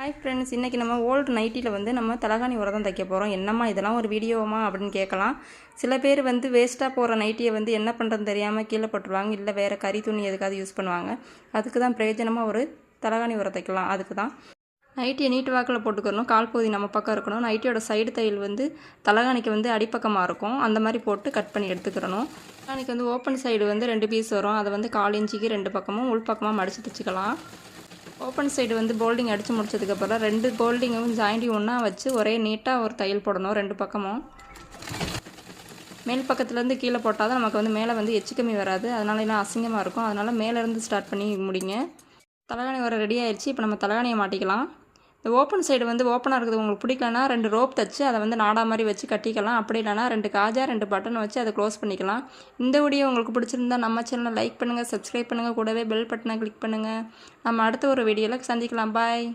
Hi friends, இன்றைக்கி நம்ம old நைட்டியில் வந்து நம்ம தலகாணி உரம் தான் தைக்க போகிறோம். என்னம்மா இதெல்லாம் ஒரு வீடியோவா அப்படின்னு கேட்கலாம். சில பேர் வந்து வேஸ்ட்டாக போகிற நைட்டியை வந்து என்ன பண்ணுறதுன்னு தெரியாமல் கீழே போட்டுருவாங்க, இல்லை வேறு கறி துணி எதுக்காவது யூஸ் பண்ணுவாங்க. அதுக்கு தான் பிரயோஜனமாக ஒரு தலகாணி உரம் தைக்கலாம். அதுக்கு தான் நைட்டியை நீட்டு வாக்கில் போட்டுக்கணும். கால் பகுதி நம்ம பக்கம் இருக்கணும். நைட்டியோட சைடு தையல் வந்து தலகாணிக்கு வந்து அடிப்பக்கமாக இருக்கும். அந்த மாதிரி போட்டு கட் பண்ணி எடுத்துக்கிறணும். தலகாணிக்கு வந்து ஓப்பன் சைடு வந்து 2 பீஸ் வரும். அதை வந்து 1/4 இன்ச்சுக்கு 2 பக்கமும் உள்பக்கமாக மடித்து தைச்சிக்கலாம். ஓப்பன் சைடு வந்து போல்டிங் அடித்து முடிச்சதுக்கப்புறம் 2 போல்டிங்கும் ஜாயிண்டி ஒன்றா வச்சு ஒரே நீட்டாக ஒரு தையல் போடணும். 2 பக்கமும் மேல் பக்கத்துலேருந்து கீழே போட்டால் தான் நமக்கு வந்து மேலே வந்து எச்சு கம்மி வராது. அதனால எல்லாம் அசிங்கமாக இருக்கும். அதனால் மேலேருந்து ஸ்டார்ட் பண்ணி முடிங்க. தலகாணி வர ரெடி ஆயிடுச்சு. இப்போ நம்ம தலகாணியை மாட்டிக்கலாம். இந்த ஓப்பன் சைடு வந்து ஓப்பனாக இருக்குது உங்களுக்கு பிடிக்கலனா 2 ரோப் தைச்சு அதை வந்து நாடா மாதிரி வச்சு கட்டிக்கலாம். அப்படி இல்லைனா 2 காஜா 2 பட்டன் வச்சு அதை க்ளோஸ் பண்ணிக்கலாம். இந்த வீடியோ உங்களுக்கு பிடிச்சிருந்தா நம்ம சேனலை லைக் பண்ணுங்கள், சப்ஸ்கிரைப் பண்ணுங்கள், கூடவே பெல் பட்டனை கிளிக் பண்ணுங்கள். நம்ம அடுத்த ஒரு வீடியோவில் சந்திக்கலாம். பாய்.